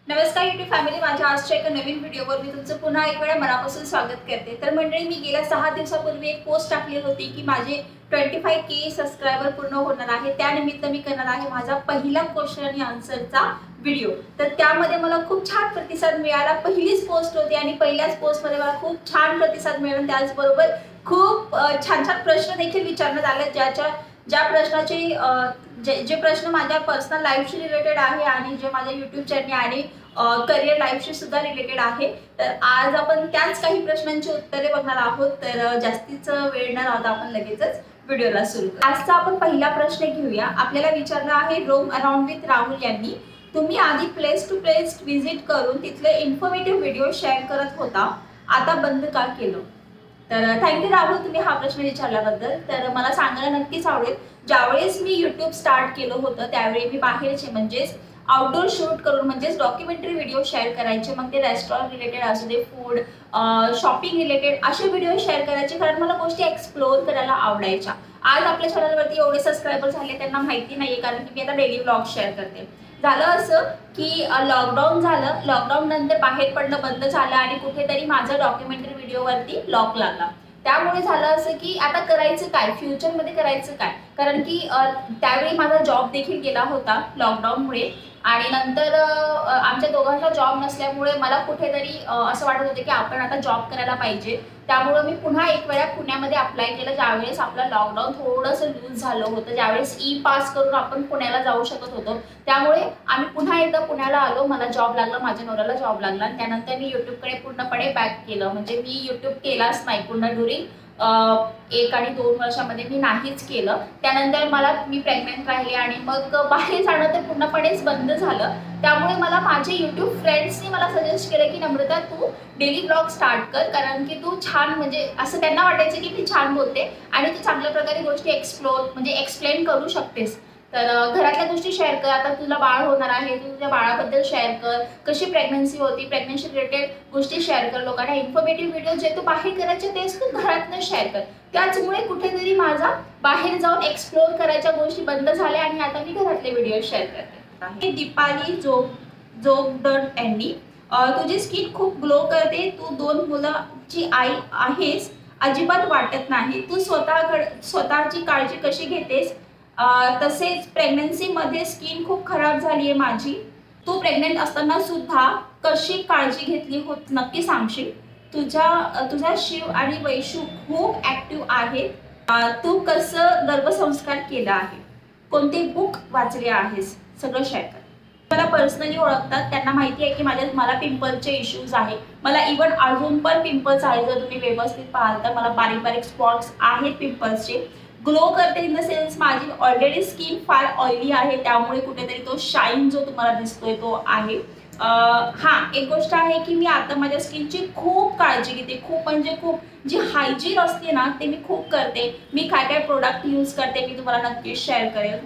नमस्कार YouTube family, माझ्या आजच्या एका नवीन व्हिडिओवर मी तुमचं पुन्हा एक वेळा मनापासून स्वागत करते। तर मंडळी, मी गेल्या 6 दिवसापूर्वी एक पोस्ट टाकली होती की माझे 25K सबस्क्रायबर पूर्ण होणार आहे। त्यानिमित्त मी करणार आहे माझा पहिला क्वेश्चन आणि आन्सरचा व्हिडिओ। तर त्यामध्ये मला खूप छान प्रतिसाद मिळाला। पहिलीच पोस्ट होती आणि पहिल्याच पोस्टमध्ये मला खूप छान प्रतिसाद मिळाला। त्याचबरोबर खूप छान छान प्रश्न देखील विचारण्यात आले, ज्या प्रश्नाचे जे प्रश्न माझ्या पर्सनल लाईफशी रिलेटेड आहे आणि जे माझ्या YouTube चॅनल आणि करियर लाईफशी सुद्धा रिलेटेड आहे। तर आज आपण त्याच काही प्रश्नांची उत्तरे बघणार आहोत। तर जास्तीच वेळ न लावता आपण लगेचच व्हिडिओला सुरू करू। आजचा आपण पहिला प्रश्न घेऊया। आपल्याला विचारला आहे रोम अराउंड विथ राहुल यांनी, तुम्ही आधी प्लेस टू प्लेस विजिट करून तिथले इन्फॉर्मेटिव्ह व्हिडिओ शेअर करत होता, आता बंद का केलं? तर थँक्यू राहुल, तुम्ही हा प्रश्न विचारल्याबद्दल। तर मला सांगायला नक्कीच आवडेल, ज्यावेळेस मी YouTube स्टार्ट केलं होतं त्यावेळी मी बाहेरचे म्हणजेच आउटडोर शूट करून म्हणजेच डॉक्युमेंटरी व्हिडिओ शेअर करायचे। मग ते रेस्टॉरंट रिलेटेड असू दे, फूड शॉपिंग रिलेटेड असे व्हिडिओ शेअर करायचे, कारण मला गोष्टी एक्सप्लोर करायला आवडायच्या। आज आपल्या चॅनलवरती एवढे सबस्क्रायबर झाले त्यांना माहिती नाहीये, कारण की मी आता डेली व्लॉग शेअर करते। झालं असं की लॉकडाऊन झालं, लॉकडाऊन नंतर बाहेर पडणं बंद झालं आणि कुठेतरी माझा डॉक्युमेंटरी व्हिडिओवरती लॉक लागला। त्यामुळे झालं असं की आता करायचं काय, फ्युचरमध्ये करायचं काय, कारण की त्यावेळी माझा जॉब देखील गेला होता लॉकडाऊनमुळे। आणि नंतर आमच्या दोघांचा जॉब नसल्यामुळे मला कुठेतरी असं वाटत होतं की आपण आता जॉब करायला पाहिजे। त्यामुळे मी पुन्हा एक वेळा पुण्यामध्ये अप्लाय केलं, ज्यावेळेस आपलं लॉकडाऊन थोडंसं लूज झालं होतं, ज्यावेळेस पास करून आपण पुण्याला जाऊ शकत होतो। त्यामुळे आम्ही पुन्हा एकदा पुण्याला आलो, मला जॉब लागला, माझ्या नवऱ्याला जॉब लागला आणि त्यानंतर मी YouTubeकडे पूर्णपणे बॅक केलं। म्हणजे मी YouTube केलाच नाही पूर्ण ड्युरिंग 1 आणि 2 वर्षामध्ये मी नाहीच केलं। त्यानंतर मी प्रेग्नेंट राहिले आणि मग बाहेर जाणं तर पूर्णपणेच बंद झालं। त्यामुळे मला माझे YouTube फ्रेंड्सनी मला सजेस्ट केलं की नम्रता, तू डेली ब्लॉग स्टार्ट कर, कारण की तू छान म्हणजे असं त्यांना वाटायचं की मी छान बोलते आणि तू चांगल्या प्रकारे गोष्टी एक्सप्लेन करू शकतेस। तर घरातल्या गोष्टी शेअर कर, आता तुला बाळ होणार आहे, तू तुझ्या बाळाबद्दल शेअर कर, कशी प्रेग्नन्सी होती, प्रेग्नन्सी रिलेटेड गोष्टी शेअर कर, लोकांना इन्फॉर्मेटिव्ह व्हिडिओ जे तू बाहेर करायचे तेच तू घरातनं शेअर कर। त्याचमुळे कुठेतरी माझा बाहेर जाऊन एक्सप्लोर करायच्या गोष्टी बंद झाल्या आणि आता मी घरातले व्हिडिओ शेअर करते। दीपाली जोगदंड यांनी, तुझी स्किन खूप ग्लो करते, तू 2 मुलांची आई आहेस, अजिबात वाटत नाही, तू स्वतःची काळजी कशी घेतेस? तसेच प्रेग्नन्सीमध्ये स्किन खूप खराब झाली आहे माझी, तू प्रेग्नेंट असताना सुद्धा कशी काळजी घेतली होत, नक्की सांगशील? तुझा शिव आणि वैशू खूप ऍक्टिव्ह आहे, तू कसं गर्भसंस्कार केला आहे, कोणते बुक वाचले आहेस, सगळं शेअर कर। मला पर्सनली ओळखतात, त्यांना माहिती आहे की मला पिंपलचे इश्यूज आहे, मला इवन अजून पण पिंपल्स आहे। जर तुम्ही व्यवस्थित पाहाल तर मला बारीक बारीक स्पॉट्स आहेत पिंपल्सचे। ग्लो करते इन द सेन्स माझी ऑलरेडी स्किन फार ऑइली आहे, त्यामुळे कुठेतरी तो शाईन जो तुम्हाला दिसतोय तो आहे। एक गोष्ट आहे की मी आता माझ्या स्किनची खूप काळजी घेते, खूप म्हणजे खूप, जी हायजीन असते ना ते मी खूप करते। मी काय प्रोडक्ट यूज करते मी तुम्हाला नक्कीच शेअर करेल।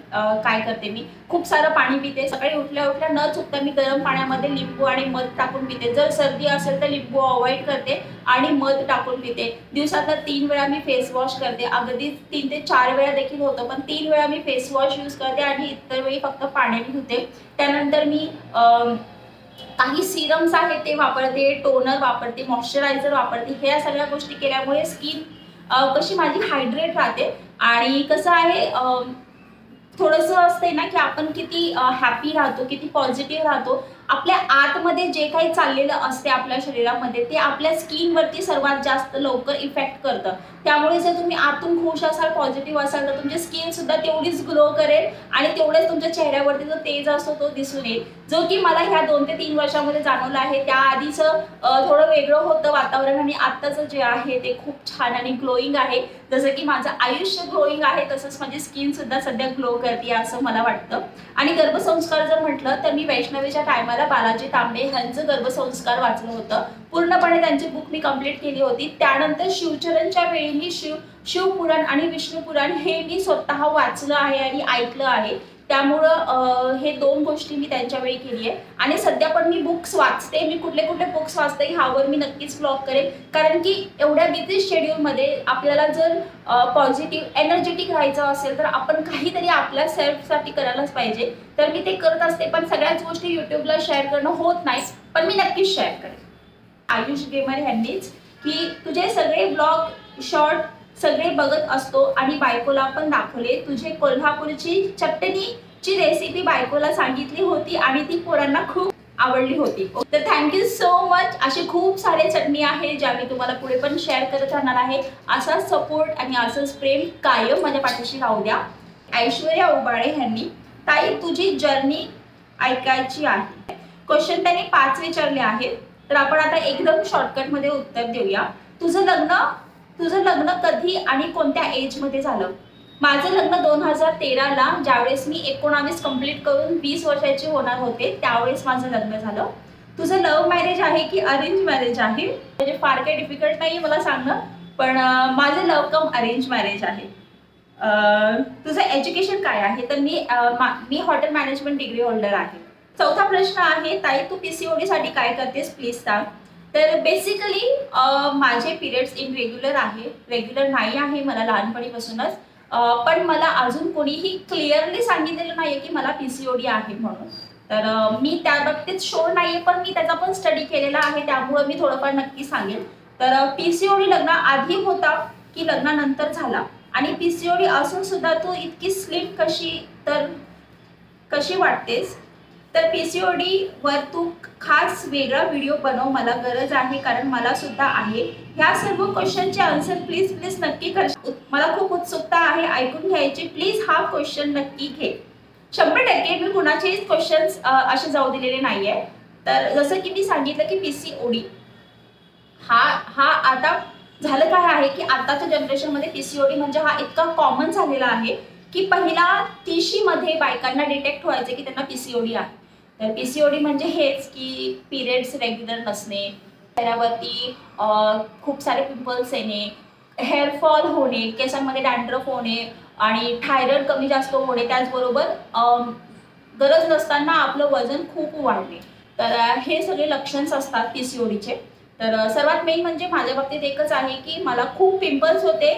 काय करते, मी खूप सारं पाणी पिते, सकाळी उठल्या उठल्या न चुकता मी गरम पाण्यामध्ये लिंबू आणि मध टाकून पिते। जर सर्दी असेल तर लिंबू अवॉइड करते आणि मध टाकून पिते। दिवसातून 3 वेळा मी फेस वॉश करते, अगदी 3 ते 4 वेळा देखील होतं, पण 3 वेळा मी फेस वॉश यूज करते आणि इतर वेळी फक्त पाण्याने धुते। त्यानंतर मी काही सिरम्स आहेत ते वापरते, टोनर वापरते, मॉइश्चरायझर वापरते। ह्या सगळ्या गोष्टी केल्यामुळे स्किन कशी माझी हायड्रेट राहते। आणि कसं आहे, थोडंसं असते ना की आपण किती हॅपी राहतो, किती पॉझिटिव्ह राहतो, आपल्या आतमध्ये जे काही चाललेलं असते आपल्या शरीरामध्ये ते आपल्या स्किनवरती सर्वात जास्त लवकर इफेक्ट करतं। त्यामुळे जर तुम्ही आतून खुश असाल, पॉझिटिव्ह असाल तर तुमची स्किन सुद्धा तेवढीच ग्लो करेल आणि तेवढेच तुमच्या चेहऱ्यावरती जो तेज असतो तो दिसून येईल, जो की मला ह्या 2 ते 3 वर्षामध्ये जाणवलं आहे। त्याआधीचं थोडं वेगळं होतं वातावरण आणि आत्ताचं जे आहे ते खूप छान आणि ग्लोईंग आहे। जसं की माझं आयुष्य ग्लोईंग आहे तसंच माझी स्किन सुद्धा सध्या ग्लो करते असं मला वाटतं। आणि गर्भसंस्कार जर म्हटलं तर मी वैष्णवीच्या टायमाला बालाजी तांबे यांचं गर्भसंस्कार वाचलं होतं, पूर्णपणे त्यांची बुक मी कंप्लीट केली होती। त्यानंतर शिवचरणच्या वेळी मी शिवपुराण आणि विष्णुपुराण हे मी स्वतः वाचलं आहे आणि ऐकलं आहे। त्यामुळं हे 2 गोष्टी मी त्यांच्या वेळी केली आहे. आणि सध्या पण मी बुक्स वाचते. मी कुठले कुठले बुक्स वाचते ह्यावर मी नक्कीच ब्लॉग करेन, कारण की एवढ्या बिझी शेड्यूलमध्ये आपल्याला जर पॉझिटिव्ह एनर्जेटिक राहायचं असेल तर आपण काहीतरी आपल्या सेल्फसाठी करायलाच पाहिजे. तर मी ते करत असते, पण सगळ्याच गोष्टी यूट्यूबला शेअर करणं होत नाही, पण मी नक्कीच शेअर करेन. आयुष गेमर यांनीच की तुझे सगळे ब्लॉग शॉर्ट सगळे बघत असतो आणि बायकोला पण दाखवले. तुझे कोल्हापूरची चटणीची रेसिपी बायकोला सांगितली होती आणि ती पोरांना खूप आवडली होती. तर थँक्यू सो मच. असे खूप सारे चटणी आहे ज्या मी तुम्हाला पुढे पण शेअर करत राहणार आहे. असाच सपोर्ट आणि असंच प्रेम कायम माझ्या पाठीशी राहू द्या. ऐश्वर्या उबाळे यांनी, ताई तुझी जर्नी ऐकायची आहे. क्वेश्चन त्यांनी 5 विचारले आहेत, तर आपण आता एकदम शॉर्टकटमध्ये उत्तर देऊया. तुझं लग्न कधी आणि कोणत्या एज मध्ये झालं? माझं लग्न 2013ला, ज्यावेळेस मी 19 कंप्लीट करून 20 वर्षाची होणार होते, त्यावेळेस माझं लग्न झालं. तुझं लव्ह मॅरेज आहे की अरेंज मॅरेज आहे? म्हणजे फार काही डिफिकल्ट नाही मला सांगणं, पण माझं लव्ह कम अरेंज मॅरेज आहे. तुझं एज्युकेशन काय आहे? तर मी हॉटेल मॅनेजमेंट डिग्री होल्डर आहे. चौथा प्रश्न आहे, ताई तू PCOD साठी काय करतेस प्लीज सांग. तर बेसिकली माझे पिरियड्स इनरेग्युलर आहे, रेग्युलर नाही आहे मला लहानपणीपासूनच, पण मला अजून कोणीही क्लिअरली सांगितलेलं नाही की मला PCOD आहे म्हणून. तर मी त्या बाबतीत शोर नाही आहे, पण मी त्याचा पण स्टडी केलेला आहे, त्यामुळे मी थोडंफार नक्की सांगेन. तर PCOD लग्ना आधी होता की लग्नानंतर झाला? आणि PCOD असून सुद्धा तू इतकी स्लिम कशी वाटतेस? तर PCOD वर तू खास वेगळा व्हिडिओ बनव, मला गरज आहे, कारण मला सुद्धा आहे. ह्या सर्व क्वेश्चनचे आन्सर प्लीज नक्की कर. मला खूप उत्सुकता आहे ऐकून घ्यायची. प्लीज हा क्वेश्चन नक्की घे. 100% मी कुणाचेच क्वेश्चन्स असे जाऊ दिलेले नाहीये. तर जसं की मी सांगितलं की PCOD हा आता झालं काय आहे की आताच्या जनरेशनमध्ये PCOD म्हणजे हा इतका कॉमन झालेला आहे की पहिला 30शी मध्ये बायकांना डिटेक्ट व्हायचे की त्यांना PCOD आहे. तर PCOD म्हणजे हेच की पिरियड्स रेग्युलर नसणे, चेहऱ्यावरती खूप सारे पिंपल्स येणे, हेअरफॉल होणे, केसांमध्ये डॅन्ड्रफ होणे आणि थायरॉइड कमी जास्त होणे, त्याचबरोबर गरज नसताना आपलं वजन खूप वाढणे. तर हे सगळे लक्षण असतात PCODचे. तर सर्वात मेन म्हणजे माझ्या बाबतीत एकच आहे की मला खूप पिंपल्स होते.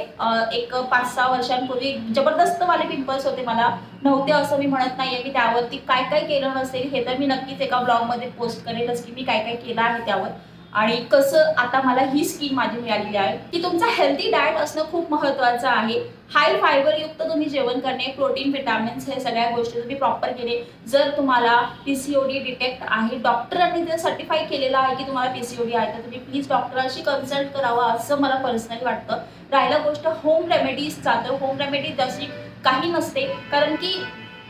एक 5-6 वर्षांपूर्वी जबरदस्त वाले पिंपल्स होते. मला नव्हते असं मी म्हणत नाहीये. मी त्यावरती काय काय केलं नसेल हे तर मी नक्कीच एका ब्लॉगमध्ये पोस्ट करेलच की मी काय काय केलं आहे त्यावर, आणि कसं आता मला ही स्किन माझी मिळालेली आहे. की तुमचा हेल्दी डाएट असणं खूप महत्त्वाचं आहे. हाय फायबर युक्त तुम्ही जेवण करणे, प्रोटीन, विटामिन्स हे सगळ्या गोष्टी तुम्ही प्रॉपर केले. जर तुम्हाला PCOD डिटेक्ट आहे, डॉक्टरांनी जर सर्टिफाय केलेलं आहे की तुम्हाला PCOD आहे, तर तुम्ही प्लीज डॉक्टरांशी कन्सल्ट करावा असं मला पर्सनली वाटतं. राहिला गोष्ट होम रेमेडीजचा, तर होम रेमेडीज जशी काही नसते, कारण की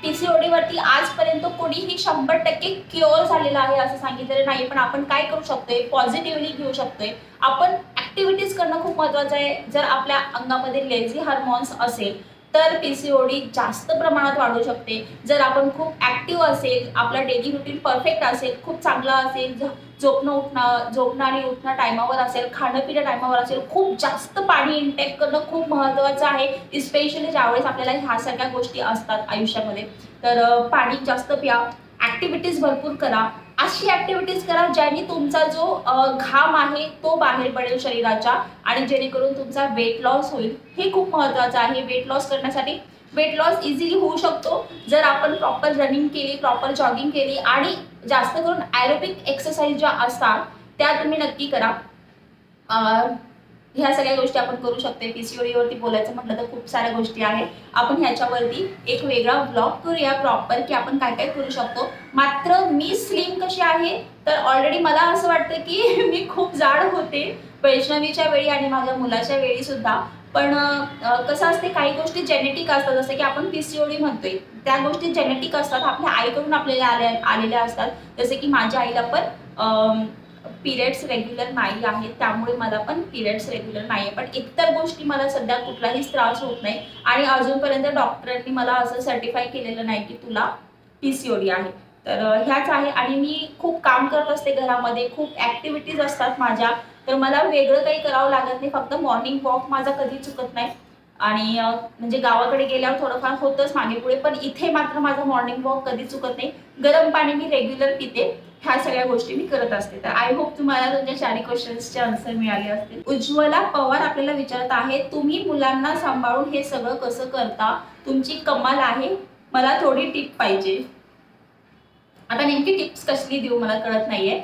PCOD वरती आजपर्यंत कोणीही 100% क्युअर झालेला आहे असं सांगितलेलं नाही. पण आपण काय करू शकतोय, पॉझिटिव्हली घेऊ शकतोय. आपण ऍक्टिव्हिटीज करणं खूप महत्त्वाचं आहे. जर आपल्या अंगामध्ये लेझी हार्मोन्स असेल तर PCOD जास्त प्रमाणात वाढू शकते. जर आपण खूप ऍक्टिव्ह असेल, आपला डेली रुटीन परफेक्ट असेल, खूप चांगला असेल, झोपणं आणि उठणं टायमावर असेल, खाणं पिणं टायमावर असेल, खूप जास्त पाणी इंटेक करणं खूप महत्त्वाचं आहे. स्पेशली ज्यावेळेस आपल्याला ह्या सगळ्या गोष्टी असतात आयुष्यामध्ये. तर पाणी जास्त प्या, ऍक्टिव्हिटीज भरपूर करा. अशी ऍक्टिव्हिटीज करा ज्याने तुमचा जो घाम आहे तो बाहेर पडेल शरीराच्या, आणि जेणेकरून तुमचा वेट लॉस होईल. हे खूप महत्त्वाचं आहे. वेट लॉस करण्यासाठी वेट लॉस इझिली होऊ शकतो जर आपण प्रॉपर रनिंग केली, प्रॉपर जॉगिंग केली, आणि जास्त करून ॲरोबिक एक्सरसाइज ज्या असतात त्या तुम्ही नक्की करा. ह्या सगळ्या गोष्टी आपण करू शकतो. PCOD वरती बोलायचं म्हटलं तर खूप साऱ्या गोष्टी आहेत. आपण ह्याच्यावरती एक वेगळा ब्लॉग करूया प्रॉपर की आपण काय काय करू शकतो. मात्र मी स्लिम कशी आहे, तर ऑलरेडी मला असं वाटतं की मी खूप जाड होते वैष्णवीच्या वेळी आणि माझ्या मुलाच्या वेळी सुद्धा. पण कसं असते, काही गोष्टी जेनेटिक असतात. जसं की आपण PCOD म्हणतोय, त्या गोष्टी जेनेटिक असतात, आपल्या आईकडून आपल्याला आलेल्या असतात. जसे की माझ्या आईला पण पिरियड्स रेग्युलर नाही आहेत, त्यामुळे मला पण पिरियड्स रेग्युलर नाही आहे. पण इतर गोष्टी मला सध्या कुठलाहीच त्रास होत नाही, आणि अजूनपर्यंत डॉक्टरांनी मला असं सर्टिफाय केलेलं नाही की तुला PCOD आहे. तर ह्याच आहे. आणि मी खूप काम करत असते घरामध्ये, खूप ॲक्टिव्हिटीज असतात माझ्या. तर मला वेगळं काही करावं लागत नाही. फक्त मॉर्निंग वॉक माझा कधी चुकत नाही. आणि म्हणजे गावाकडे गेल्यावर थोडंफार होतंच मागे पुढे, पण इथे मात्र माझा मॉर्निंग वॉक कधी चुकत नाही. गरम पाणी मी रेग्युलर पिते. ह्या सगळ्या गोष्टी मी करत असते. तर आय होप तुम्हाला तुमच्या 4 क्वेश्चन्सचे आन्सर मिळाले असतील. उज्ज्वला पवार आपल्याला विचारत आहे, तुम्ही मुलांना सांभाळून हे सगळं कसं करता? तुमची कमाल आहे, मला थोडी टिप पाहिजे. आता नेमकी टिप्स कसली देऊ मला कळत नाहीये.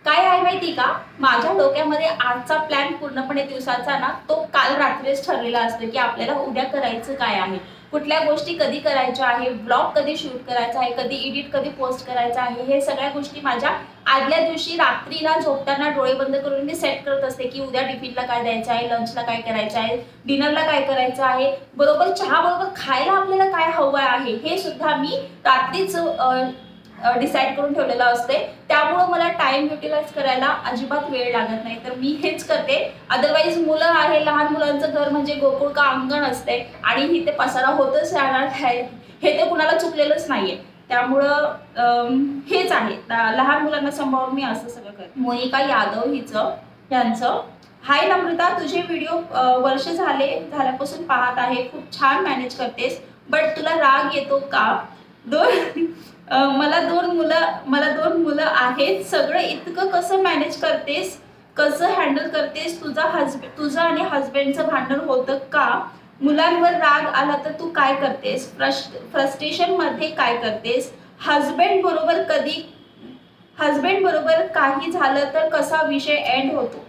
काय आहे माहिती का, माझ्या डोक्यामध्ये आजचा प्लॅन पूर्णपणे दिवसाचा ना तो काल रात्रीच ठरलेला असतो की आपल्याला उद्या करायचं काय आहे, कुठल्या गोष्टी कधी करायच्या आहे, ब्लॉग कधी शूट करायचा आहे, कधी एडिट कधी पोस्ट करायचा आहे, हे सगळ्या गोष्टी माझ्या आदल्या दिवशी रात्रीला झोपताना डोळे बंद करून मी सेट करत असते की उद्या टिफिनला काय द्यायचं आहे, लंचला काय करायचं आहे, डिनरला काय करायचं आहे, बरोबर चहा बरोबर खायला आपल्याला काय हवं आहे हे सुद्धा मी रात्रीच डिसाईड करून ठेवलेलं असते. त्यामुळे मला टाइम युटिलाइज करायला अजिबात वेळ लागत नाही. तर मी हेच करते. अदरवाईज मुलं आहे, लहान मुलांचं घर म्हणजे गोकुळ का अंगण असते आणि इथे पसारा होतच राहणार आहे, हे ते कुणाला चुकलेलंच नाहीये. त्यामुळं हेच आहे, लहान मुलांना सांभाळून मी असं सगळं करते. मोनिका यादव यांचं, हाय नम्रता, तुझे व्हिडिओ वर्ष झाल्यापासून पाहत आहे, खूप छान मॅनेज करतेस, बट तुला राग येतो का? मला दोन मुलं आहेत, सगळं इतकं कसं मॅनेज करतेस, कसं हँडल करतेस? तुझं आणि हस्बंडचं भांडण होतं का? मुलांवर राग आला तर तू काय करतेस? फ्रस्ट्रेशन मध्ये काय करतेस? हस्बंड बरोबर काही झालं तर कसा विषय एंड होतो?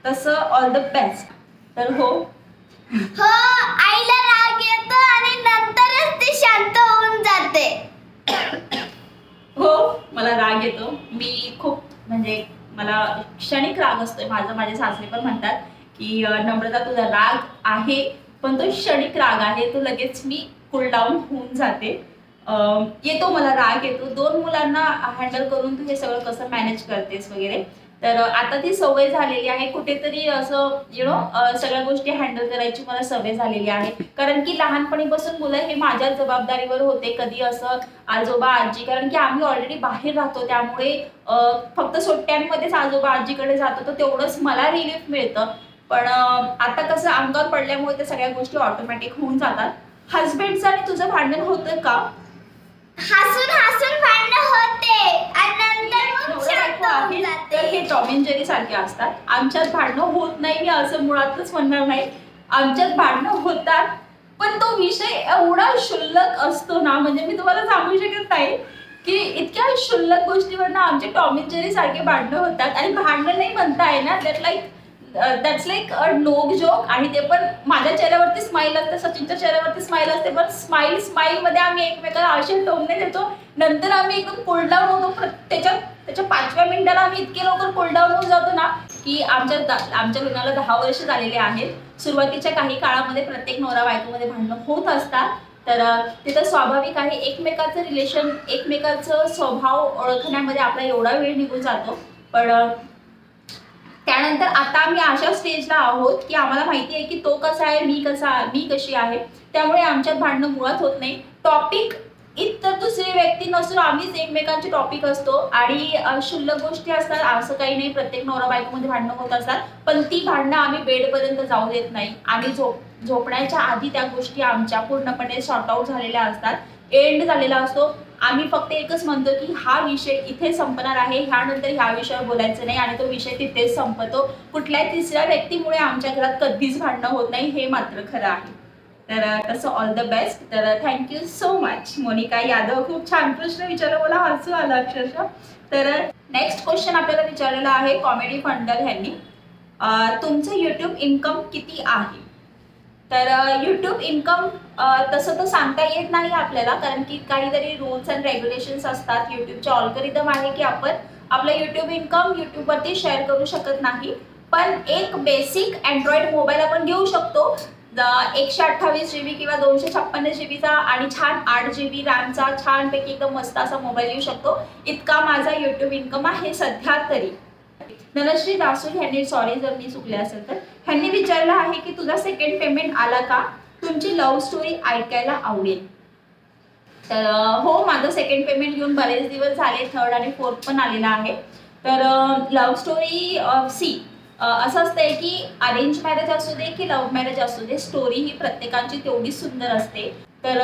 तसं ऑल द बेस्ट. तर हो आईला राग येतो आणि नंतरच ती शांत होऊन जाते. हो, मला राग येतो. मी खूप म्हणजे मला क्षणिक राग असतोय. माझे सासरे पण म्हणतात की नम्रता तुझा राग आहे पण तो क्षणिक राग आहे, तो लगेच मी कूल डाऊन होऊन जाते. येतो, मला राग येतो. 2 मुलांना हँडल करून तू हे सगळं कसं मॅनेज करतेस वगैरे. तर आता ती सवय झालेली आहे, कुठेतरी असं सगळ्या गोष्टी हँडल करायची मला सवय झालेली आहे. कारण की लहानपणीपासून मुलं हे माझ्या जबाबदारीवर होते. कधी असं आजोबा आजी, कारण की आम्ही ऑलरेडी बाहेर राहतो त्यामुळे फक्त सुट्ट्यांमध्येच आजोबा आजीकडे जातो, तर तेवढंच मला रिलीफ मिळतं. पण आता कसं अंगावर पडल्यामुळे त्या सगळ्या गोष्टी ऑटोमॅटिक होऊन जातात. हस्बंडचं आणि तुझं भांडण होतं का? हसून भांडण होते आणि नंतर मग शांत होऊन जाते. तर हे टॉम अँड जेरी सारखे असतात. आमच्यात भांडणं होत नाही मी असं मुळातच म्हणणार नाही. आमच्यात भांडणं होतात, पण तो विषय एवढा क्षुल्लक असतो ना, म्हणजे मी तुम्हाला सांगू शकत नाही की इतक्या क्षुल्लक गोष्टीवर ना आमचे टॉम अँड जेरी सारखे भांडणं होतात. आणि भांडणं नाही म्हणता येणार, दॅट्स लाईक अ नोक जोक. आणि ते पण माझ्या चेहऱ्यावरती स्माईल असते, सचिनच्या चेहऱ्यावरती स्माईल असते, पण स्माईल मध्ये आम्ही एकमेकाला असे टोमणे देतो. नंतर आम्ही एकदम कूल डाऊन होतो. त्याच्या 5व्या मिनिटाला आम्ही इतके लवकर कूल डाऊन होऊन जातो ना की आमच्या लग्नाला 10 वर्ष झालेले आहेत. सुरुवातीच्या काही काळामध्ये प्रत्येक नवरा बायकोमध्ये भांडणं होत असतात. तर तिथं स्वाभाविक आहे, एकमेकाचं रिलेशन, एकमेकाचं स्वभाव ओळखण्यामध्ये आपला एवढा वेळ निघून जातो. पण त्यानंतर आता आम्ही अशा स्टेजला आहोत की आम्हाला माहिती आहे की तो कसा आहे, मी कशी आहे. त्यामुळे आमच्यात भांडणं मुळात होत नाही. टॉपिक इतर दुसरी व्यक्ती नसून आम्हीच एकमेकांचे टॉपिक असतो. आणि क्षुल्लक गोष्टी असतात, असं काही नाही, प्रत्येक नवरा बायकोमध्ये भांडणं होत असतात. पण ती भांडणं आम्ही बेडपर्यंत जाऊ देत नाही. आम्ही झोपण्याच्या आधी त्या गोष्टी आमच्या पूर्णपणे सॉर्ट आउट झालेल्या असतात, एंड झालेला असतो. आम्ही फक्त एकच म्हणतो की हा विषय इथे संपणार आहे, ह्यानंतर ह्या विषयावर बोलायचं नाही, आणि तो विषय तिथेच संपतो. कुठल्याही तिसऱ्या व्यक्तीमुळे आमच्या घरात कधीच भांडणं होत नाही, हे मात्र खरं आहे. तर तसं ऑल द बेस्ट. तर thank you so much Monika Yadav, खूप छान प्रश्न विचारला, मला हसू आलं अक्षरशः. तर नेक्स्ट क्वेश्चन आपल्याला विचारलेला आहे कॉमेडी फंडल यांनी, तुमचं यूट्यूब इन्कम किती आहे? तर यूट्यूब इन्कम तसं तर सांगता येत नाही आपल्याला, कारण की काहीतरी रूल्स अँड रेग्युलेशन्स असतात. यूट्यूबचे ऑल्गोरिदम आहे की आपण आपलं यूट्यूब इन्कम यूट्यूबवरती शेअर करू शकत नाही. पण एक बेसिक अँड्रॉइड मोबाईल आपण घेऊ शकतो, 128 GB किंवा 256 GBचा आणि छान 8 GB रॅमचा छानपैकी एकदम मस्त असा मोबाईल घेऊ शकतो. इतका माझा यूट्यूब इन्कम आहे सध्या तरी. धनश्री दासूल यांनी, सॉरी जर मी चुकले असेल तर, ह्यांनी विचारलं आहे की तुझा सेकंड पेमेंट आला का? तुमची लव्ह स्टोरी ऐकायला आवडेल. तर हो, माझं सेकंड पेमेंट घेऊन बरेच दिवस झाले, 3rd आणि 4th पण आलेला आहे. तर लव्ह स्टोरी असं असतंय की अरेंज मॅरेज असू दे की लव्ह मॅरेज असू दे, स्टोरी ही प्रत्येकाची तेवढी सुंदर असते. तर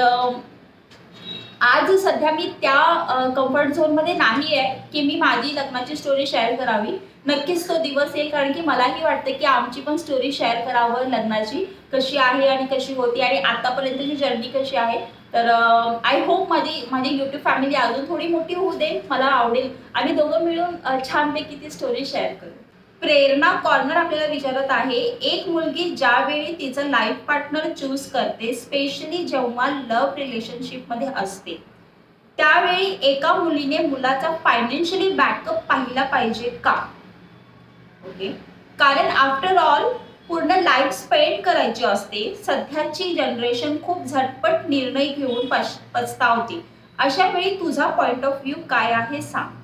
आज सध्या मी त्या कम्फर्ट झोनमध्ये नाही आहे की मी माझी लग्नाची स्टोरी शेअर करावी. नक्कीच तो दिवस येईल, कारण की मलाही वाटतं की आमची पण स्टोरी शेअर करावं लग्नाची, कशी आहे आणि कशी होती आणि आतापर्यंतची जर्नी कशी आहे. तर आय होप माझी यूट्यूब फॅमिली अजून थोडी मोठी होऊ दे, मला आवडेल आणि दोघं मिळून छानपैकी ती स्टोरी शेअर करू. प्रेरणा कॉर्नर आपल्याला विचारत आहे, एक मुलगी ज्यावेळी तिचं लाईफ पार्टनर चूज करते, स्पेशली जेव्हा लव्ह रिलेशनशिपमध्ये असते, त्यावेळी एका मुलीने मुलाचा फायनान्शियली बॅकअप पाहिला पाहिजे का? ओके, कारण आफ्टर ऑल पूर्ण लाईफ स्पेंड करायची असते. सध्याची जनरेशन खूप झटपट निर्णय घेऊन पछतावते. अशा वेळी तुझा पॉइंट ऑफ व्ह्यू काय आहे सांग.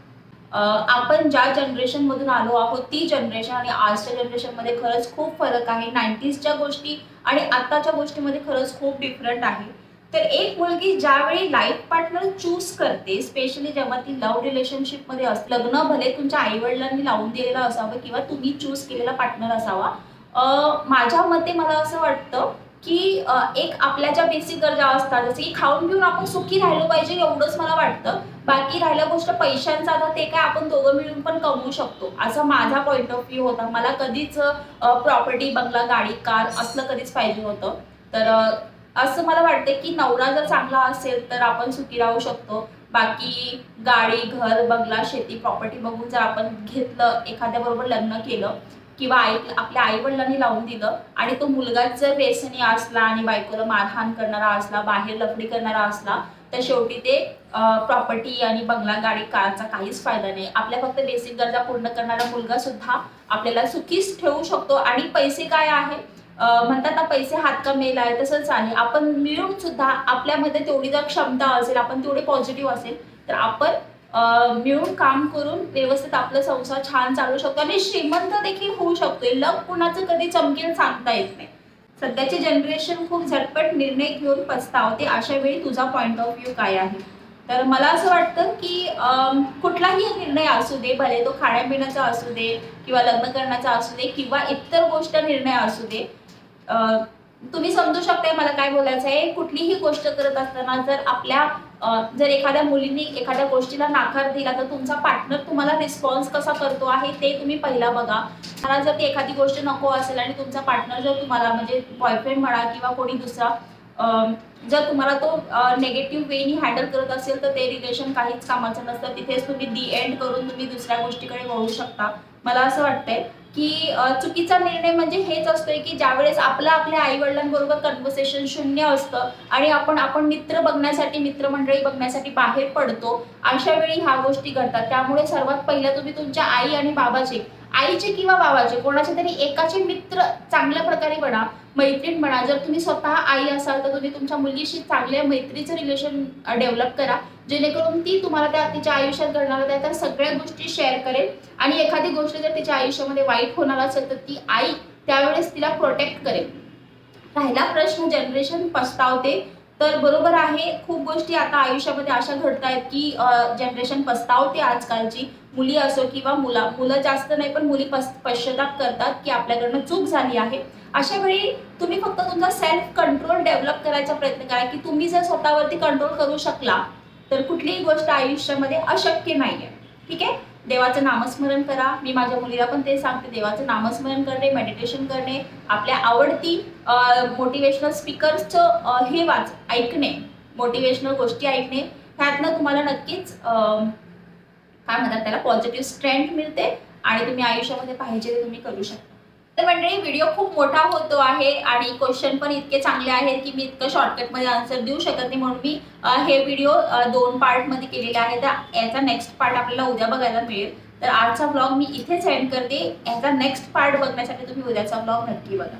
आपण ज्या जनरेशनमधून आलो आहोत ती जनरेशन आणि आजच्या जनरेशनमध्ये खरंच खूप फरक आहे. 90sच्या गोष्टी आणि आत्ताच्या गोष्टीमध्ये खरंच खूप डिफरंट आहे. तर एक मुलगी ज्यावेळी लाईफ पार्टनर चूज करते, स्पेशली जेव्हा ती लव्ह रिलेशनशिपमध्ये असते, लग्न भले तुमच्या आईवडिलांनी लावून दिलेलं असावं किंवा तुम्ही चूज केलेला पार्टनर असावा, माझ्या मते मला असं वाटतं की एक आपल्या ज्या बेसिक गरजा असतात, जसं की खाऊन पिऊन आपण सुखी राहिलो पाहिजे, एवढंच मला वाटतं. बाकी राहिल्या गोष्ट पैशांचा, आता ते काय आपण दोघं मिळून पण कमवू शकतो, असा माझा पॉइंट ऑफ व्ह्यू होता. मला कधीच प्रॉपर्टी, बंगला, गाडी, कार असलं कधीच पाहिजे होतं. तर असं मला वाटतं की नवरा जर चांगला असेल तर आपण सुखी राहू शकतो. बाकी गाडी, घर, बंगला, शेती, प्रॉपर्टी बघून जर आपण घेतलं, एखाद्याबरोबर लग्न केलं किंवा आपल्या आई वडिलांनी लावून दिलं आणि तो मुलगाच जर व्यसनी असला आणि बायकोला मारहाण करणारा असला, बाहेर लफडी करणारा असला, तर शेवटी ते प्रॉपर्टी आणि बंगला, गाडी, कारचा काहीच फायदा नाही. आपल्या फक्त बेसिक गरजा पूर्ण करणारा मुलगा सुद्धा आपल्याला सुखीच ठेवू शकतो. आणि पैसे काय आहे, म्हणतात ना, पैसे हात का मेल आहे, तसंच आहे. आपण मिळून सुद्धा आपल्यामध्ये तेवढी जर क्षमता असेल, आपण तेवढे पॉझिटिव्ह असेल, तर आपण मिळून काम करून व्यवस्थित आपलं संसार छान चालू शकतो आणि श्रीमंत देखील होऊ शकतोय. लक कुणाचं कधी चमकेल सांगता येत नाही. सध्याची जनरेशन खूप झटपट निर्णय घेऊन पछतावते. अशा वेळी तुझा पॉइंट ऑफ व्ह्यू काय आहे? तर मला असं वाटतं की कुठलाही निर्णय असू दे, भले तो खाण्यापिण्याचा असू दे किंवा लग्न करण्याचा असू दे किंवा इतर गोष्ट निर्णय असू दे, तुम्ही समजू शकताय मला काय बोलायचं आहे. कुठलीही गोष्ट करत असताना जर एखाद्या मुलीने एखाद्या गोष्टीला नाकार दिला, तर तुमचा पार्टनर तुम्हाला रिस्पॉन्स कसा करतो आहे ते तुम्ही पहिला बघा. मला जर ती एखादी गोष्ट नको असेल आणि तुमचा पार्टनर जर तुम्हाला, म्हणजे बॉयफ्रेंड म्हणा किंवा कोणी दुसरा, जर तुम्हाला तो नेगेटिव्ह वेनी हँडल करत असेल, तर ते रिलेशन काहीच कामाचं नसतं. तिथेच तुम्ही दी एंड करून तुम्ही दुसऱ्या गोष्टीकडे वळू शकता. मला असं वाटतंय की चुकीचा निर्णय म्हणजे हेच असतोय की ज्यावेळेस आपल्या आई वडिलांबरोबर कन्व्हर्सेशन शून्य असतं आणि आपण मित्रमंडळी बघण्यासाठी बाहेर पडतो, अशा वेळी ह्या गोष्टी घडतात. त्यामुळे सर्वात पहिला तुम्ही तुमच्या आई आणि बाबाचे, आईचे किंवा बाबाचे, कोणाचे तरी एकाचे मित्र चांगल्या प्रकारे बना, मैत्रीण बना. जर तुम्ही स्वतः आई असाल तर तुम्ही तुमच्या मुलीशी चांगल्या मैत्रीचं रिलेशन डेव्हलप करा, जेणेकरून ती तुम्हाला तिच्या आयुष्यात घडणाऱ्या त्या सगळ्या गोष्टी शेअर करेल. आणि एखादी गोष्ट जर तिच्या आयुष्यामध्ये वाईट होणार असेल तर ती आई त्यावेळेस तिला प्रोटेक्ट करेल. राहिला प्रश्न जनरेशन पछतावते, तर बरोबर आहे. खूप गोष्टी आता आयुष्यामध्ये अशा घडत आहेत की जनरेशन पछतावते. आजकालची मुली असो किंवा मुलं जास्त नाही, पण मुली पश्चाताप करतात की आपल्याकडनं चूक झाली आहे. अशा वेळी तुम्ही फक्त तुमचा सेल्फ कंट्रोल डेव्हलप करायचा प्रयत्न करा की तुम्ही जर स्वतःवरती कंट्रोल करू शकला तर कुठलीही गोष्ट आयुष्यामध्ये अशक्य नाहीये. ठीक आहे, देवाचं नामस्मरण करा. मी माझ्या मुलीला पण ते सांगते, देवाचं नामस्मरण करणे, मेडिटेशन करणे, आपल्या आवडती मोटिवेशनल स्पीकर्सचं ऐकणे, मोटिवेशनल गोष्टी ऐकणे, ह्यातनं तुम्हाला नक्कीच काय म्हणतात त्याला, पॉझिटिव्ह स्ट्रेंथ मिळते आणि तुम्ही आयुष्यामध्ये पाहिजे ते तुम्ही करू शकता. तर मंडळी, व्हिडिओ खूप मोठा होतो आहे आणि क्वेश्चन पण इतके चांगले आहेत की मी इतकं शॉर्टकटमध्ये आन्सर देऊ शकत नाही, म्हणून मी हे व्हिडिओ 2 पार्टमध्ये केलेले आहे. तर याचा नेक्स्ट पार्ट आपल्याला उद्या बघायला मिळेल. तर आजचा व्लॉग मी इथेच एंड करते. याचा नेक्स्ट पार्ट बघण्यासाठी तुम्ही उद्याचा व्लॉग नक्की बघा.